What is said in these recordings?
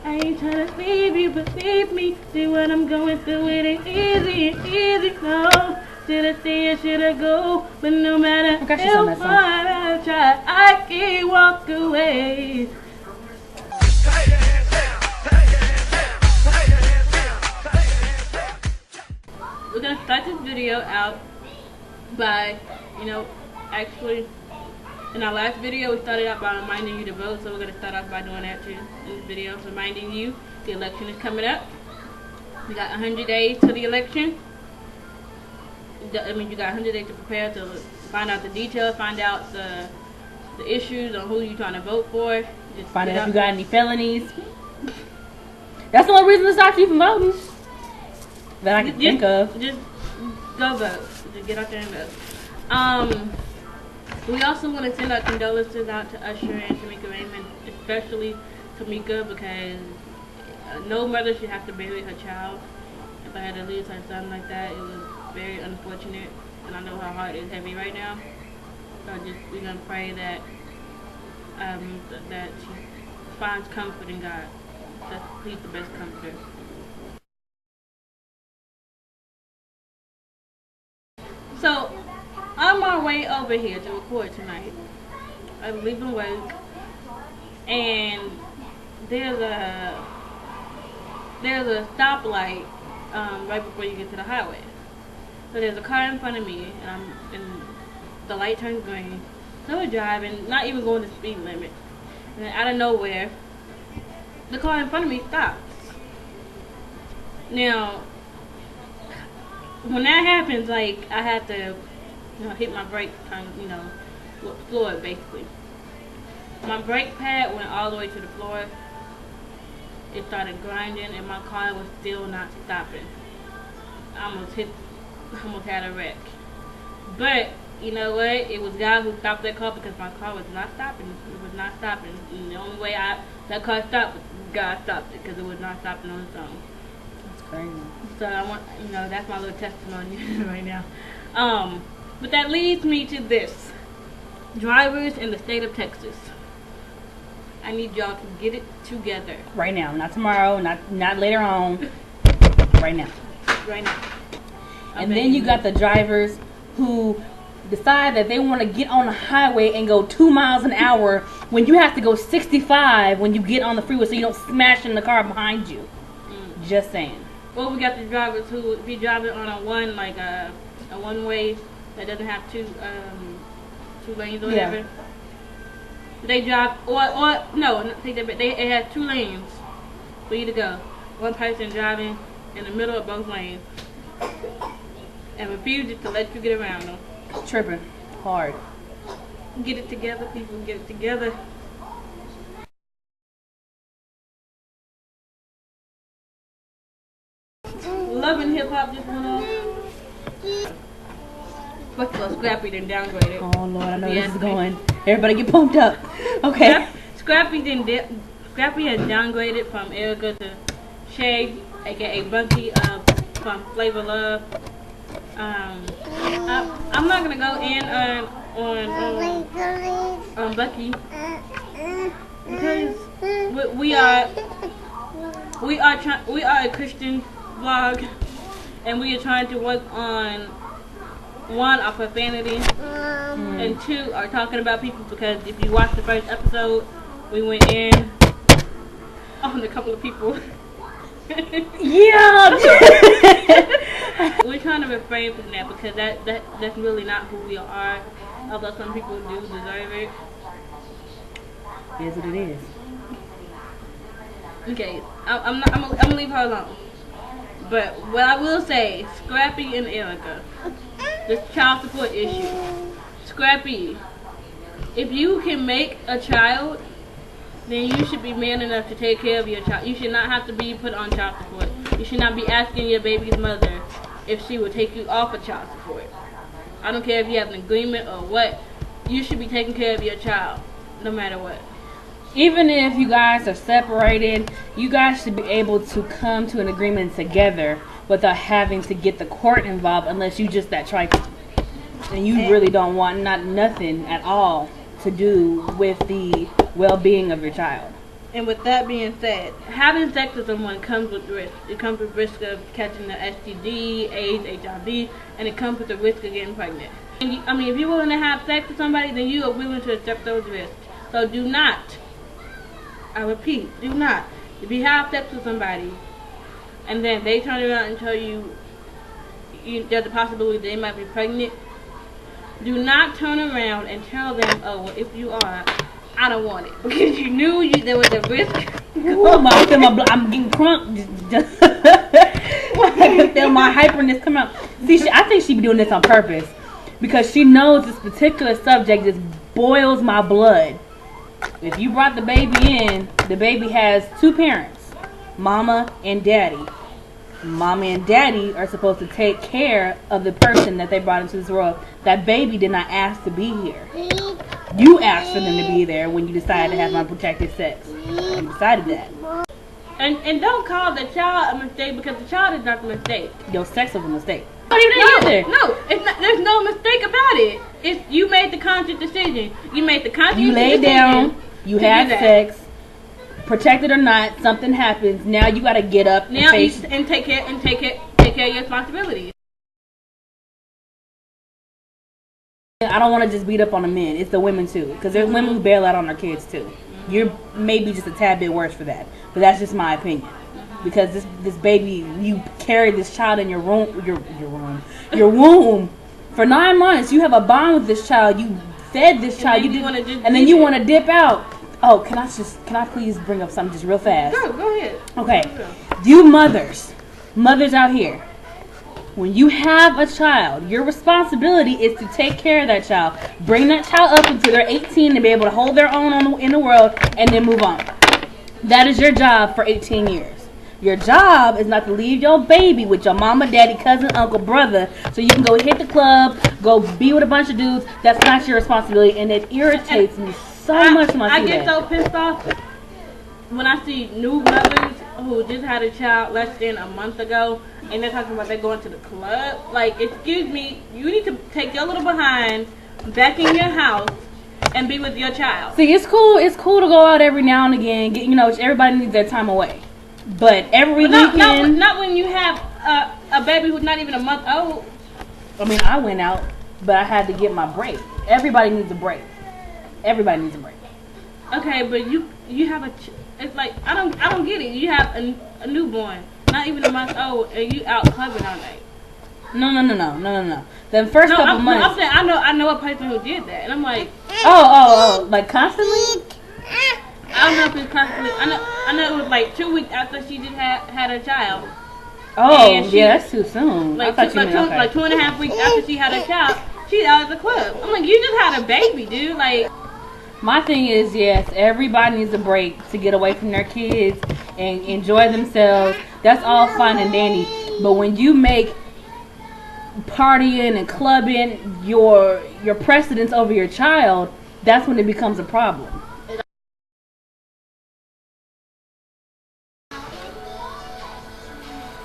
I ain't trying to leave you, but leave me. See what I'm going through, it ain't easy, no. Should I stay or should I go? But no matter how hard I try, I can't walk away. We're gonna start this video out by, actually, in our last video we started out by reminding you to vote, so we're gonna start off by doing that too in this video, reminding you the election is coming up. We got 100 days to the election. I mean, you got 100 days to prepare to find out the details, find out the issues on who you're trying to vote for. Just find out if you got any felonies. That's the only reason to stop you from voting that I can think of. Just go vote. Just get out there and vote. We also want to send our condolences out to Usher and Tamika Raymond, especially Tamika, because no mother should have to bury her child. If I had to lose her son like that, it was very unfortunate, and I know her heart is heavy right now. So we're gonna pray that that she finds comfort in God. That He's the best comforter. So, on my way over here to record tonight, I'm leaving work, and there's a stoplight right before you get to the highway. So there's a car in front of me, and the light turns green. So we're driving, not even going the speed limit, and then out of nowhere, the car in front of me stops. Now, when that happens, like, I have to, hit my brake on, floor basically. My brake pad went all the way to the floor. It started grinding, and my car was still not stopping. I almost had a wreck. But you know what? It was God who stopped that car, because my car was not stopping. It was not stopping. And the only way that car stopped was God stopped it, because it was not stopping on its own. That's crazy. So I want, that's my little testimony right now. But that leads me to this. Drivers in the state of Texas, I need y'all to get it together. Right now, not tomorrow, not later on. Right now. Right now. And then you got the drivers who decide that they want to get on the highway and go 2 miles an hour when you have to go 65 when you get on the freeway, so you don't smash in the car behind you. Just saying. Well, we got the drivers who be driving on a one-way that doesn't have two lanes or whatever. Yeah. They drive, it has 2 lanes for you to go. One person driving in the middle of both lanes and refuses to let you get around them. Tripping hard. Get it together, people. Get it together. Love and Hip Hop just went off. First of all, Scrappy then downgraded. Oh Lord, I know this is going. Everybody get pumped up. Okay. Scrappy has downgraded from Erica to Shay, aka Bunky, from Flavor Love. I'm not gonna go in on Bucky, because we are a Christian vlog, and we are trying to work on, 1, our profanity, and 2, are talking about people, because if you watch the first episode, we went in on a couple of people. Yeah. We're trying to refrain from that, because that's really not who we are, although some people do deserve it. It is what it is. Okay, I'm gonna leave her alone. But what I will say, Scrappy and Erica, this child support issue. Scrappy, if you can make a child, then you should be man enough to take care of your child. You should not have to be put on child support. You should not be asking your baby's mother if she will take you off of child support. I don't care if you have an agreement or what. You should be taking care of your child, no matter what. Even if you guys are separated, you guys should be able to come to an agreement together without having to get the court involved, unless you just that trifling. And you really don't want nothing at all to do with the well-being of your child. And with that being said, having sex with someone comes with risk. It comes with risk of catching the STD, AIDS, HIV, and it comes with the risk of getting pregnant. And if you're willing to have sex with somebody, then you are willing to accept those risks. So do not, I repeat, do not. If you have sex with somebody, and then they turn around and tell you, there's a possibility they might be pregnant, do not turn around and tell them, oh, well, if you are, I don't want it. Because you knew there was a risk. Ooh, I'm getting crunk. I can feel my hyperness come out. See, I think she be doing this on purpose. Because she knows this particular subject just boils my blood. If you brought the baby in, the baby has two parents, mama and daddy. Mama and daddy are supposed to take care of the person that they brought into this world. That baby did not ask to be here. You asked for them to be there when you decided to have unprotected sex. You decided that. And don't call the child a mistake, because the child is not the mistake. Your sex was a mistake. No, it's not. There's no mistake about it. It's you made the conscious decision. You made the conscious decision. You laid down. You had sex. Protected or not, something happens. Now you gotta get up now and take care of your responsibilities. I don't want to just beat up on the men. It's the women too, because there's women who bail out on their kids too. You're maybe just a tad bit worse for that, but that's just my opinion. Because this baby, you carried this child in your womb for 9 months. You have a bond with this child. You fed this child. And then you want to dip out. Oh, can I please bring up something just real fast? Go ahead. Okay, you mothers out here, when you have a child, your responsibility is to take care of that child. Bring that child up until they're 18 to be able to hold their own in the world, and then move on. That is your job for 18 years. Your job is not to leave your baby with your mama, daddy, cousin, uncle, brother, so you can go hit the club, go be with a bunch of dudes. That's not your responsibility, and it irritates me so much when I see that. I get so pissed off when I see new mothers who just had a child less than a month ago, and they're talking about they're going to the club. Like, excuse me, you need to take your little behind back in your house and be with your child. See, it's cool. It's cool to go out every now and again. Everybody needs their time away. But every weekend... Not when you have a baby who's not even a month old. I mean, I went out, but I had to get my break. Everybody needs a break. Everybody needs a break. Okay, but you have it's like, I don't get it. You have a newborn, not even a month old, and you out clubbing all night. No. The first couple months... I'm saying, I know a person who did that, and I'm like... Oh, like constantly? I don't know if it's constantly. I know it was like 2 weeks after she just had her child. Oh, yeah, that's too soon. Like 2.5 weeks after she had her child, she's out of the club. I'm like, you just had a baby, dude. Like, my thing is, yes, everybody needs a break to get away from their kids and enjoy themselves. That's all fine and dandy. But when you make partying and clubbing your precedence over your child, that's when it becomes a problem.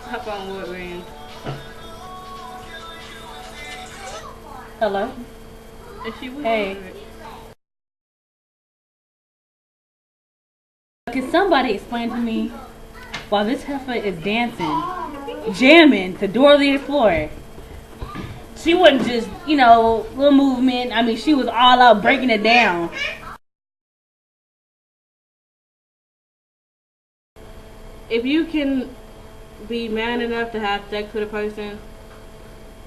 Hop on wood ring. Hello? Hey. Can somebody explain to me while this heifer is dancing, jamming to Dora the Explorer? She wasn't just, little movement. I mean, she was all out breaking it down. If you can be man enough to have sex with a person,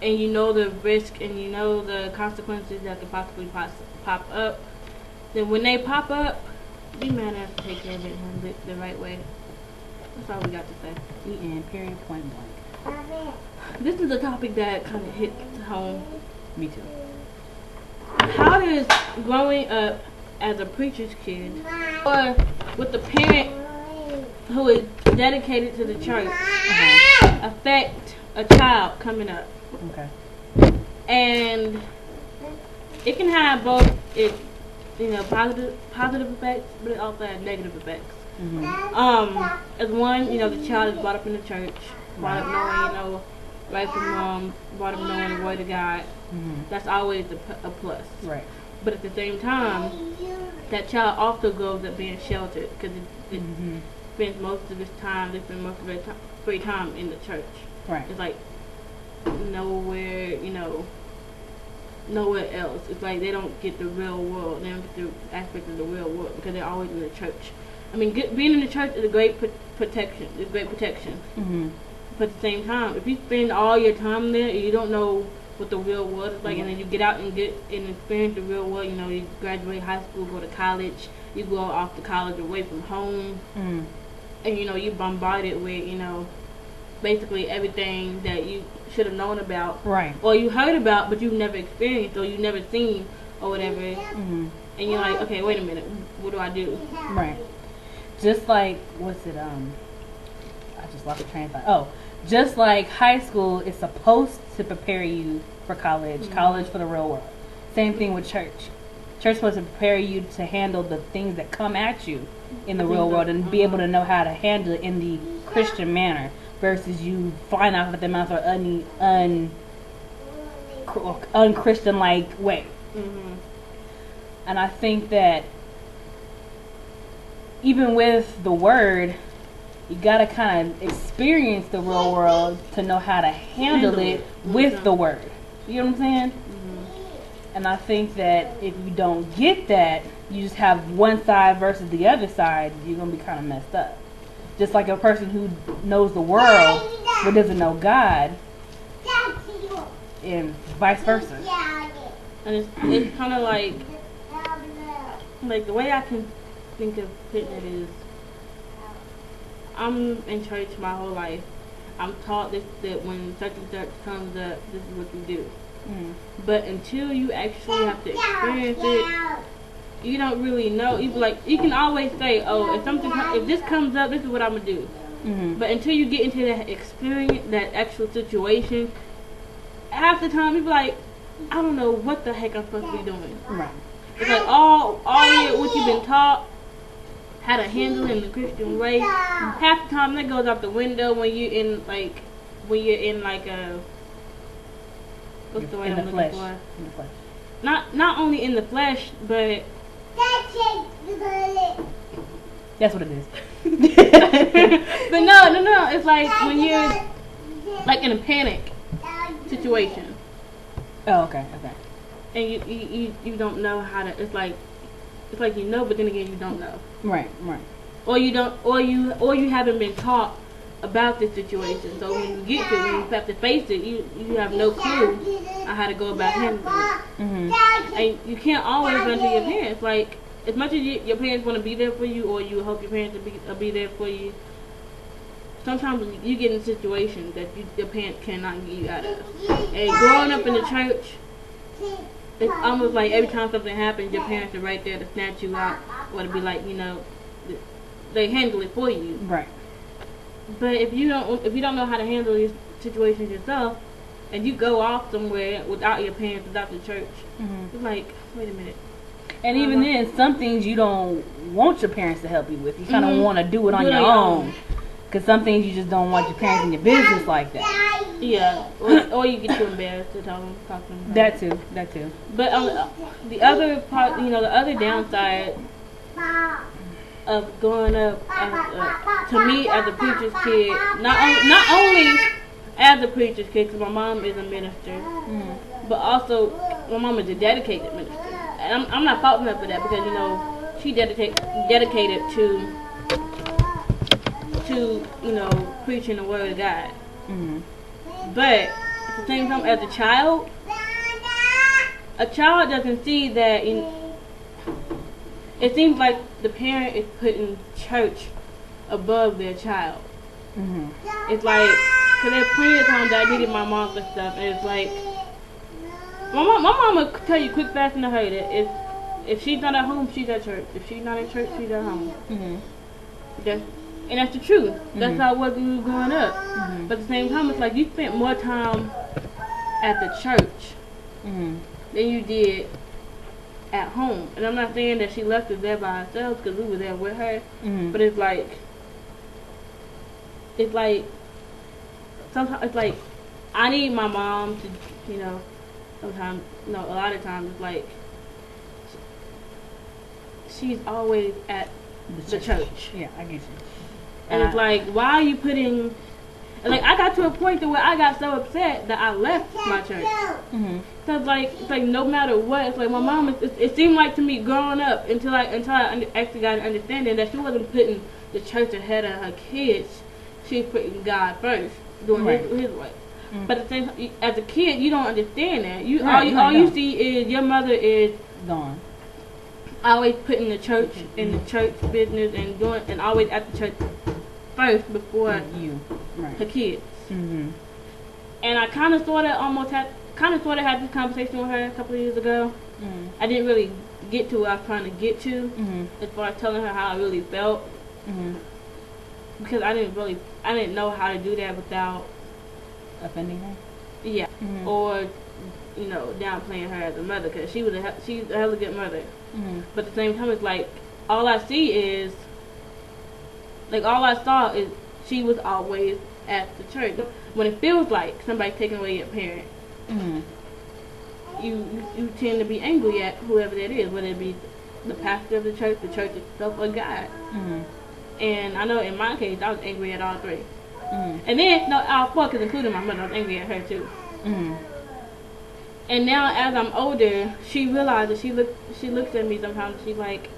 and you know the risk and you know the consequences that could possibly pop up, then when they pop up, be man enough to take care of it and handle it the right way. That's all we got to say. The end. Period. Point blank. This is a topic that kind of hits home. Me too. How does growing up as a preacher's kid, or with the parent who is dedicated to the church, affect a child coming up? Okay. And it can have both positive effects, but it also has negative effects. As one, the child is brought up in the church, brought up knowing, right from wrong, brought up knowing the word of God. That's always a plus. Right. But at the same time, that child also grows up being sheltered because it spends most of its time, they spend most of their free time in the church. Right. It's like nowhere, nowhere else. It's like they don't get the real world. They don't get the aspect of the real world because they're always in the church. I mean, being in the church is a great protection. It's great protection. But at the same time, if you spend all your time there and you don't know what the real world is like, and then you get out and experience the real world, you graduate high school, go to college, you go off to college away from home, and you're bombarded with, basically everything that you should have known about, right? Or you heard about, but you've never experienced or you've never seen or whatever. And you're like, okay, wait a minute, what do I do? Right. Just like, what's it? I just lost the train of thought. Oh, just like high school is supposed to prepare you for college, college for the real world. Same thing with church. Church is supposed to prepare you to handle the things that come at you in the real world and be able to know how to handle it in the Christian manner versus you flying off at the mouth or unchristian like way. And I think that even with the word, you gotta kind of experience the real world to know how to handle it with the word. You know what I'm saying? And I think that if you don't get that, you just have one side versus the other side, you're gonna be kind of messed up. Just like a person who knows the world but doesn't know God, and vice versa. And it's kind of like the way I can think of putting it is, I'm in church my whole life. I'm taught that when such and such comes up, this is what you do. But until you actually have to experience it, you don't really know. You can always say, oh, if this comes up, this is what I'm gonna do. But until you get into that experience, that actual situation, half the time you be like, I don't know what the heck I'm supposed to be doing. Right. It's like all what you've been taught, how to handle it in the Christian way, half the time that goes out the window when you're in a what's the way I'm looking for? In the flesh. Not only in the flesh, but that's what it is. But no. It's like when you're like in a panic situation. Oh, okay. And you don't know how to. It's like but then again you don't know. Right. Or you haven't been taught about this situation. So when you have to face it, you have no clue on how to go about handling it. And you can't always run to your parents. Like, as much as your parents want to be there for you, or you hope your parents will be there for you, sometimes you get in situations that your parents cannot get you out of. And growing up in the church, it's almost like every time something happens, your parents are right there to snatch you out, or to be like, they handle it for you. Right. But if you don't know how to handle these situations yourself, and you go off somewhere without your parents, without the church, it's like, wait a minute. And even then, some things you don't want your parents to help you with. You kind of want to do it on your own. Because some things you just don't want your parents in your business like that. Yeah. Or you get too embarrassed to talk to them. That too. But the other part, the other downside of growing up to me as a preacher's kid, not only as a preacher's kid, because my mom is a minister, but also my mom is a dedicated minister. And I'm not faulting her for that, because she dedicated to preaching the word of God. But at the same time, as a child doesn't see that. It seems like the parent is putting church above their child. It's like, because there's plenty of times that I needed my mom for stuff, and it's like, my mom will tell you quick, fast, and in a hurry that if she's not at home, she's at church. If she's not at church, she's at home. And that's the truth. That's how it was when we were growing up. But at the same time, it's like you spent more time at the church than you did at home. And I'm not saying that she left us there by herself, because we were there with her. But it's like sometimes it's like I need my mom to, sometimes, a lot of times it's like she's always at the church. Yeah, I get you. And it's like, why are you putting... Like, I got to a point to where I got so upset that I left my church. So it's like no matter what, it's like my mom, it seemed like to me growing up until I actually got an understanding that she wasn't putting the church ahead of her kids. She was putting God first, doing his way. But at the same time, as a kid, you don't understand that. All you see is your mother is gone. Always putting the church in the church business and always at the church first before her kids. And I kind of sort of had this conversation with her a couple of years ago. I didn't really get to what I was trying to get to as far as telling her how I really felt, because I didn't know how to do that without offending her. Yeah, or downplaying her as a mother, because she's a hella good mother. But at the same time, it's like all I saw is she was always at the church. When it feels like somebody's taking away your parent, you tend to be angry at whoever that is, whether it be the pastor of the church itself, or God. And I know in my case, I was angry at all three. And then, all four, because including my mother, I was angry at her too. And now, as I'm older, she realizes, she looks at me sometimes, she's like,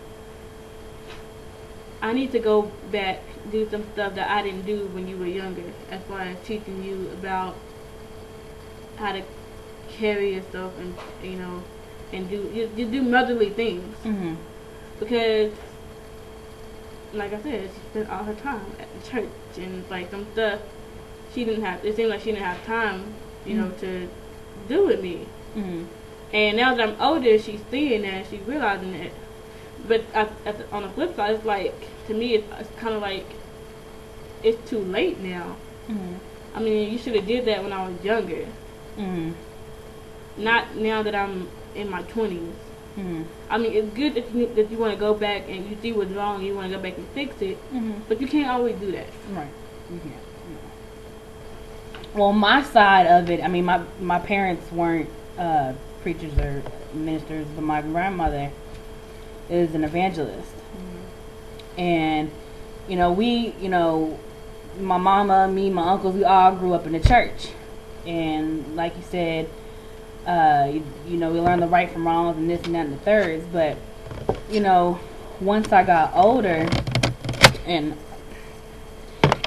I need to go back, do some stuff that I didn't do when you were younger, as far as teaching you about how to carry yourself and do motherly things. Because, like I said, she spent all her time at the church, and it's like some stuff it seemed like she didn't have time, to do with me. And now that I'm older, she's seeing that, she's realizing that. But on the flip side, it's like, to me, it's kind of like, it's too late now. I mean, you should have did that when I was younger. Not now that I'm in my 20s. I mean, it's good that you want to go back and you see what's wrong, you want to go back and fix it, but you can't always do that. Right. You can't. Well, my side of it, I mean, my parents weren't preachers or ministers, but my grandmother is an evangelist. And, my mama, me, my uncles, we all grew up in the church. And like you said, we learned the right from wrongs and this and that and the thirds. But, once I got older and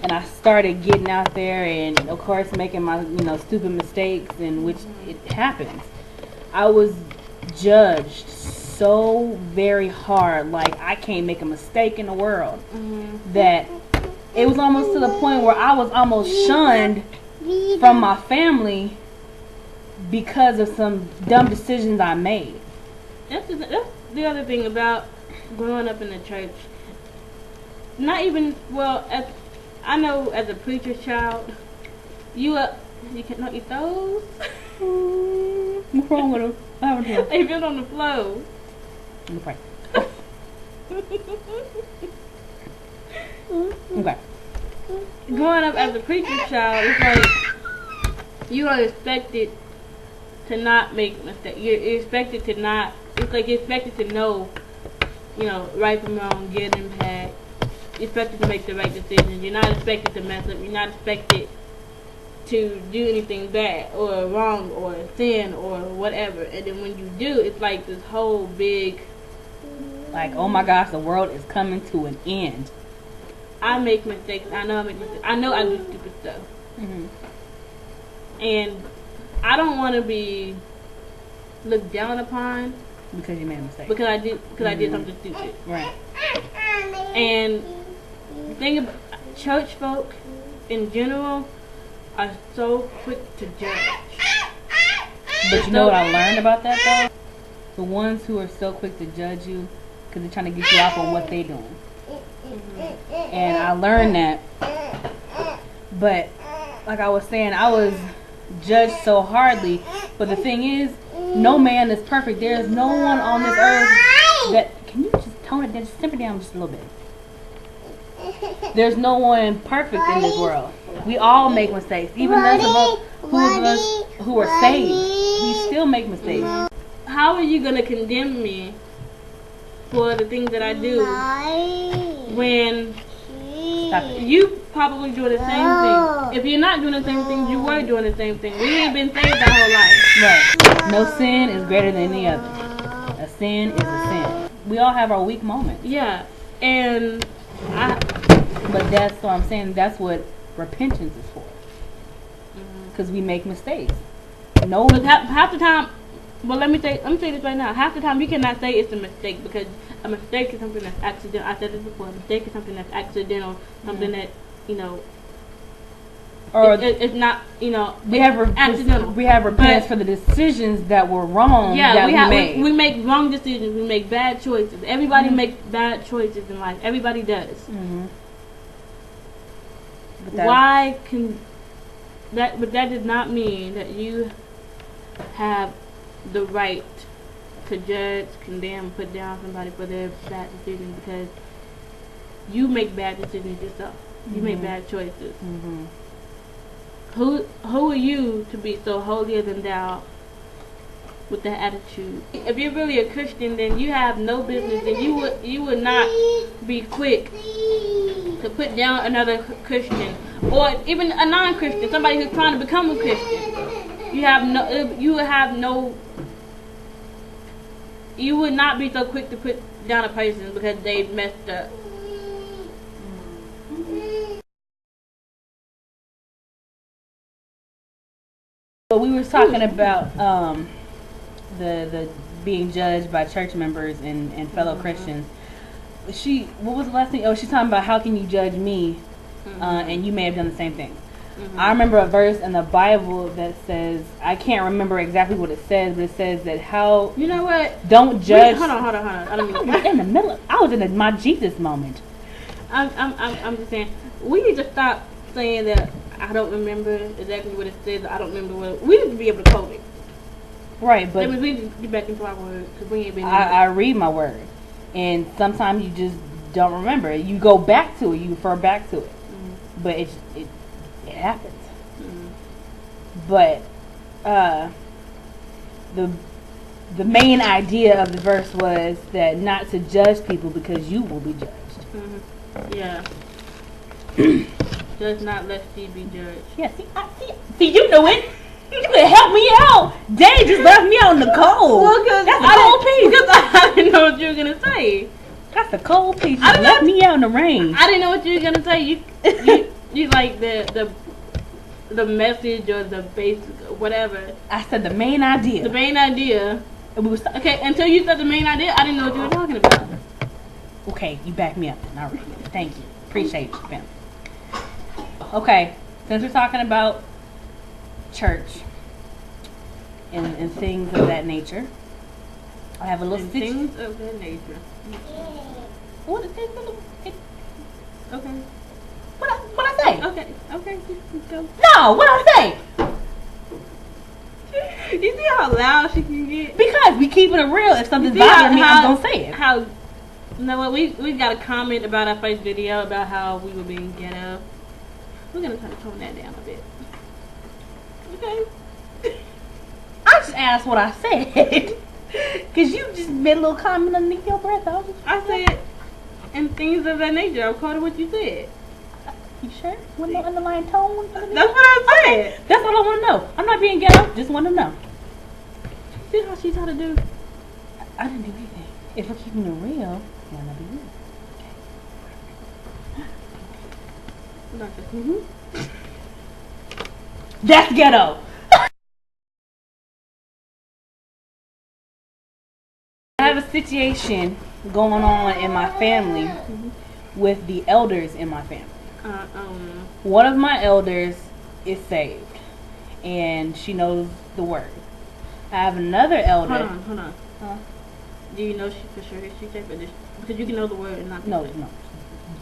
I started getting out there and, of course, making my, stupid mistakes, in which it happens, I was judged so very hard, like I can't make a mistake in the world, that it was almost to the point where I was almost shunned from my family because of some dumb decisions I made. That's the other thing about growing up in the church. Not even, I know as a preacher's child, you cannot eat those. What's wrong with them? What happened to them? They been on the floor. Okay. Okay. Growing up as a preacher's child, it's like you are expected to not make mistakes. You're expected to not. It's like you're expected to know, right from wrong, good and bad. You're expected to make the right decisions. You're not expected to mess up. You're not expected to do anything bad or wrong or sin or whatever. And then when you do, it's like this whole big, like, oh my gosh, the world is coming to an end. I make mistakes. I know I make mistakes. I know I do stupid stuff. And I don't want to be looked down upon because you made a mistake. Because I did something stupid. Right. And the thing about church folk in general are so quick to judge. But you know what I learned about that though? The ones who are so quick to judge you because they're trying to get you off on what they're doing. And I learned that. But like I was saying, I was judged so hardly. But the thing is, no man is perfect. There is no one on this earth that... Can you just tone it down? Just simmer down just a little bit. There's no one perfect in this world. We all make mistakes. Even those of us who are saved, we still make mistakes. How are you going to condemn me for the things that I do when you probably doing the same thing. If you're not doing the same thing, you were doing the same thing. We ain't been saved our whole life. Right. No sin is greater than any other. A sin is a sin. We all have our weak moments. Yeah. And but that's what I'm saying. That's what repentance is for. Because we make mistakes. No. But half the time, well, let me say this right now. Half the time, you cannot say it's a mistake because a mistake is something that's accidental. I said this before. A mistake is something that's accidental. Something that, you know, or it's not, you know, accidental. We have repentance for the decisions that were wrong. Yeah, we made. We make wrong decisions. We make bad choices. Everybody makes bad choices in life. Everybody does. Why can that? But that does not mean that you have the right to judge, condemn, put down somebody for their bad decisions because you make bad decisions yourself. You make bad choices. Who are you to be so holier than thou with that attitude? If you're really a Christian, then you have no business, and you would not be quick to put down another Christian or even a non-Christian, somebody who's trying to become a Christian. You would not be so quick to put down a person because they messed up. But we were talking about the being judged by church members and fellow Christians. What was the last thing? Oh, she's talking about how can you judge me, and you may have done the same thing. I remember a verse in the Bible that says, I can't remember exactly what it says, but it says that how... You know what? Don't judge... Hold on. I don't mean in the middle of... I was in my Jesus moment. I'm just saying, we need to stop saying that I don't remember exactly what it says. I don't remember what... We need to be able to quote it. Right, but... That means we need to get back into our word, because we ain't been... I read my word, and sometimes you just don't remember it. You go back to it. You refer back to it. But it happens. But the main idea of the verse was that not to judge people because you will be judged. Yeah. Judge not lest ye be judged. Yeah, see, you know it. You could help me out. Dang, just left me out in the cold. Well, that's a cold piece. Because I didn't know what you were gonna say. That's a cold piece. You left me out in the rain. I didn't know what you were gonna say. You like the message or the basic whatever. I said the main idea. The main idea. And we was okay, until you said the main idea, I didn't know what you were talking about. Okay, you backed me up then. All right. Thank you. Appreciate you, fam. Okay, since we're talking about church and things of that nature, I have a little things of that nature. What is things of that? Okay. What I say? Okay, go. No, what I say? You see how loud she can get? Because we keeping it real. If something's bothering me, I'm gonna say it. You know what? We got a comment about our first video about how we were being ghetto. We're gonna try to tone that down a bit. Okay. I just asked what I said. Cause you just made a little comment underneath your breath. I said, and things of that nature. I quoted what you said. You sure? With no underlying tone? That's what I said. Okay. That's all I want to know. I'm not being ghetto. Just want to know. See how she's trying to do? I didn't do anything. If we're keeping it real, why not be real? Okay. That's ghetto. I have a situation going on in my family with the elders in my family. One of my elders is saved, and she knows the word. I have another elder. Hold on. Do you know she for sure is she saved? Because you can know the word and not be saved. No.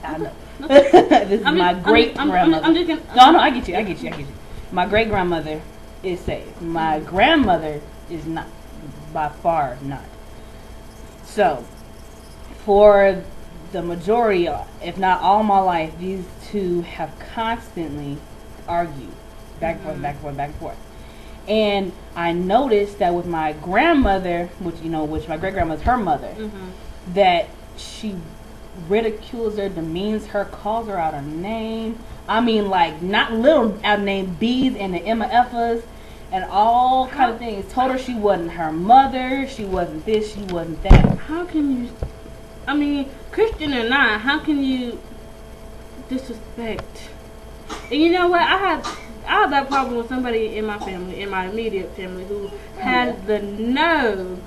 I know. This is my great grandmother. I'm just gonna. No, I get you. My great grandmother is saved. My grandmother is not, by far not. So, for the majority, if not all my life, these two have constantly argued back and forth. And I noticed that with my grandmother, which my great grandmother's her mother, that she ridicules her, demeans her, calls her out her name. I mean, like, not little out name, B's and the Emma Effas and all kind of things. Told her she wasn't her mother, she wasn't this, she wasn't that. How can you, I mean, Christian or not, how can you disrespect? And you know what, I have that problem with somebody in my family, in my immediate family, who has the nerve.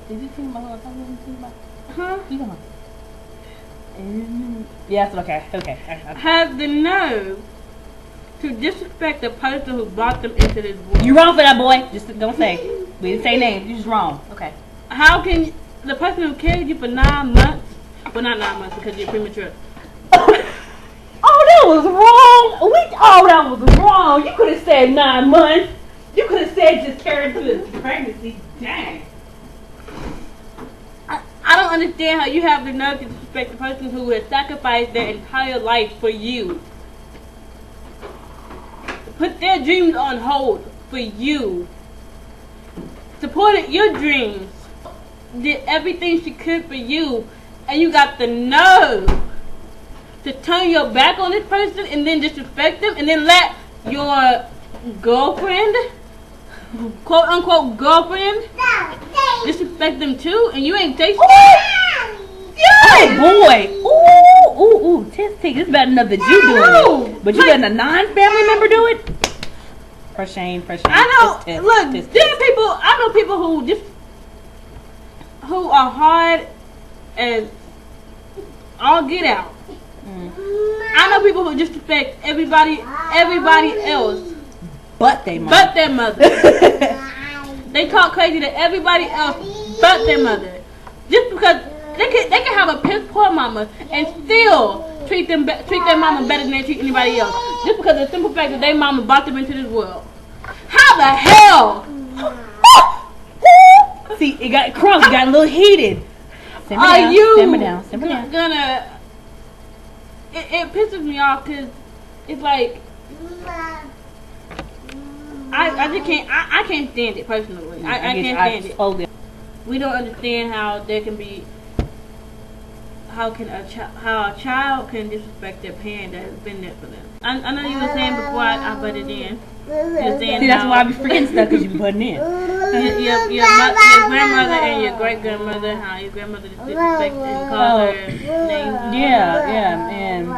Did you think about what Huh? you know? Yes, okay. Has the nerve to disrespect the person who brought them into this world. You wrong for that, boy. Just don't say. We didn't say names. You just wrong. Okay. How can the person who carried you for 9 months, well, not 9 months because you're premature. Oh, that was wrong. That was wrong. You could have said 9 months. You could have said just carried through the pregnancy. Dang. I don't understand how you have the nerve to disrespect the person who has sacrificed their entire life for you. Put their dreams on hold for you. Supported your dreams. Did everything she could for you. And you got the nerve to turn your back on this person and then disrespect them and then let your girlfriend, quote unquote girlfriend, disrespect them too, and you ain't tasting it? Oh boy! Ooh! Take this bad enough that you doing it, but you letting a non-family member do it? For shame. I know. Look, there are people. I know people who are hard as all get out. I know people who disrespect everybody else, but their mother. They talk crazy to everybody else but their mother. Just because they can have a piss poor mama and still treat their mama better than they treat anybody else. Just because of the simple fact that their mama brought them into this world. How the hell? See, it got crossed, got a little heated. Simmer down. Gonna? It pisses me off because it's like I just can't. I can't stand it personally. I can't stand it. Totally. We don't understand how there can be. How a child can disrespect their parent that has been there for them. I know you were saying before I butted in. See, that's why I be forgetting stuff because you be butting in. Your grandmother and your great grandmother, how your grandmother disrespected and called her names. Yeah, and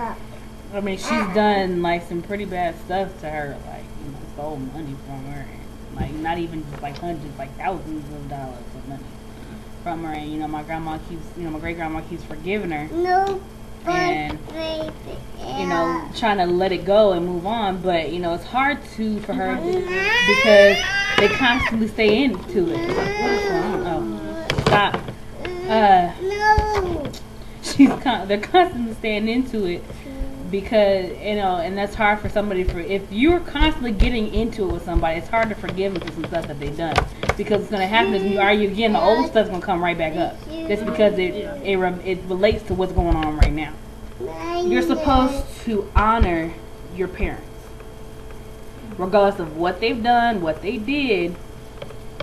I mean she's done like some pretty bad stuff to her, like stole money from her, and like not even just like hundreds, like thousands of dollars of money from her, and my grandma keeps, my great grandma keeps forgiving her. No. And trying to let it go and move on, but it's hard for her because they constantly stay into it. Stop. They're constantly staying into it because and that's hard for somebody. If you're constantly getting into it with somebody, it's hard to forgive them for some stuff that they've done, because what's going to happen is when you argue again, the old stuff's going to come right back up. That's because it relates to what's going on right now. You're supposed to honor your parents, regardless of what they've done, what they did.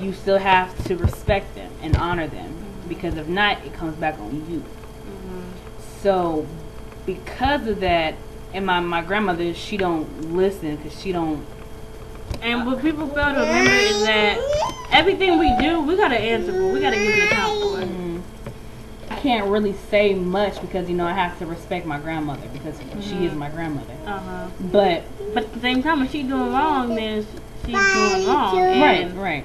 You still have to respect them and honor them, because if not, it comes back on you. So because of that, and my grandmother, she don't listen because she don't. And what people fail to remember is that everything we do, we gotta answer for. We gotta give an account for it. I can't really say much because I have to respect my grandmother because she is my grandmother. But at the same time, if she's doing wrong, then she's doing wrong. Right.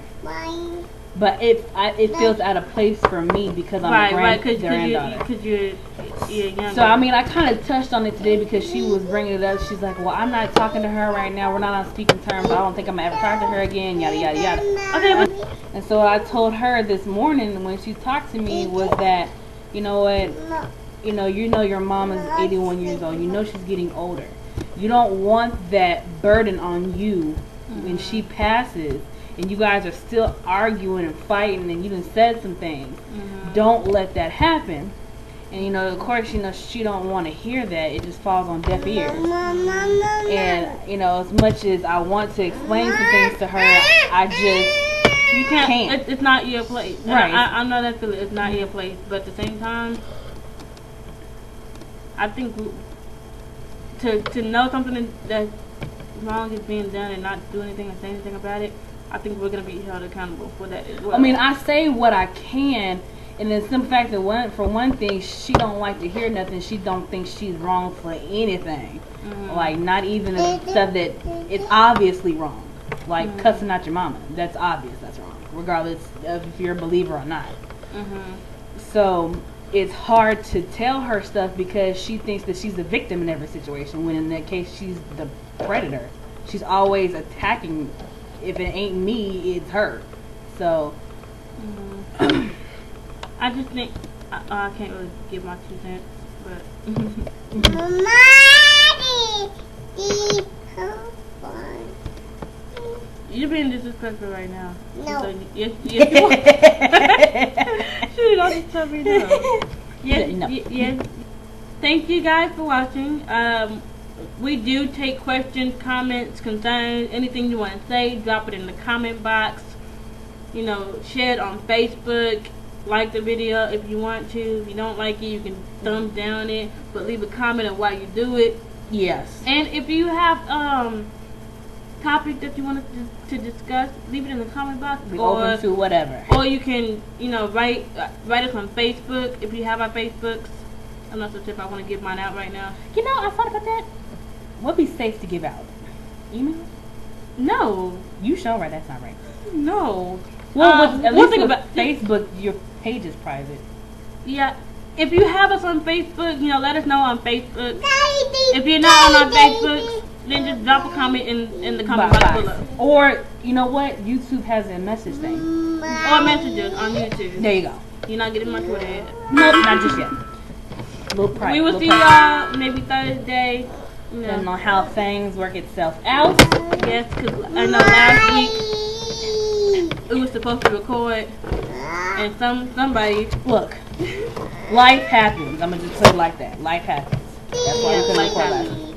But it feels out of place for me because I'm a granddaughter. Because you're younger. So I mean, I kind of touched on it today because she was bringing it up. She's like, "Well, I'm not talking to her right now. We're not on speaking terms. I don't think I'm gonna ever talk to her again." Yada yada yada. Okay. And so I told her this morning when she talked to me was that, you know what, your mom is 81 years old. She's getting older. You don't want that burden on you when she passes. And you guys are still arguing and fighting, and you done said some things. Don't let that happen. And of course, she don't want to hear that. It just falls on deaf ears. And as much as I want to explain some things to her, I just You can't. It's not your place. Right. I know that feeling. It's not your place, but at the same time, I think to know something that's wrong is being done and not do anything and say anything about it, I think we're gonna be held accountable for that as well. I mean, I say what I can, and the simple fact that for one thing, she don't like to hear nothing. She don't think she's wrong for anything. Like, not even the stuff that it's obviously wrong. Like cussing out your mama. That's obvious. That's wrong, regardless of if you're a believer or not. So it's hard to tell her stuff because she thinks that she's the victim in every situation, when in that case she's the predator. She's always attacking. If it ain't me, it's her. So I just think I can't really give my 2 cents, but you're being disrespectful right now. No. So, yes, you are. Shoot, don't just tell me no. Yes. Thank you guys for watching. We do take questions, comments, concerns, anything you want to say. Drop it in the comment box. You know, share it on Facebook. Like the video if you want to. If you don't like it, you can thumbs down it. But leave a comment on why you do it. yes. And if you have topic that you want to discuss, leave it in the comment box. We're open to whatever. Or you can, write us on Facebook if you have our Facebooks. I'm not so sure if I want to give mine out right now. You know, I thought about that. What'd be safe to give out? Email? No. You sure right? That's not right. No. Well, at one least thing with about Facebook, your page is private. Yeah. If you have us on Facebook, let us know on Facebook. If you're not on our Facebook, then just drop a comment in the comment box below. Or, you know what? YouTube has a message thing. Or messages on YouTube. There you go. You're not getting my Twitter yet. Nope, not just yet. Little private. We will see y'all maybe Thursday. Depending on how things work itself out. Yes, because I know last week we were supposed to record, and somebody Look, life happens. I'm gonna just put it like that. Life happens. That's why we couldn't life record last happens. week.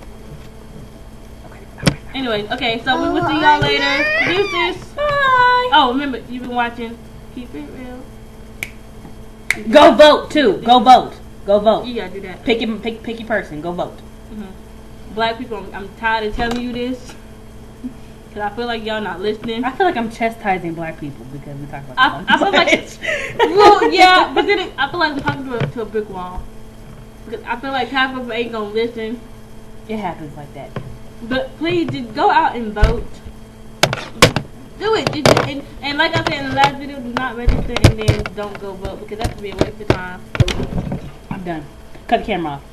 Okay. Anyways, okay, so we will see y'all later. Deuces. Bye. Oh, remember, you've been watching Keep It Real. Go vote too. Go vote. Go vote. You gotta do that. Pick your person. Go vote. Black people, I'm tired of telling you this. Because I feel like y'all not listening. I feel like I'm chastising black people because we talk about I feel like, well, yeah, but then I feel like I'm talking to a brick wall. Because I feel like half of them ain't gonna listen. It happens like that. But please, just go out and vote. Do it. And like I said in the last video, do not register and then don't go vote. Because that could be a waste of time. I'm done. Cut the camera off.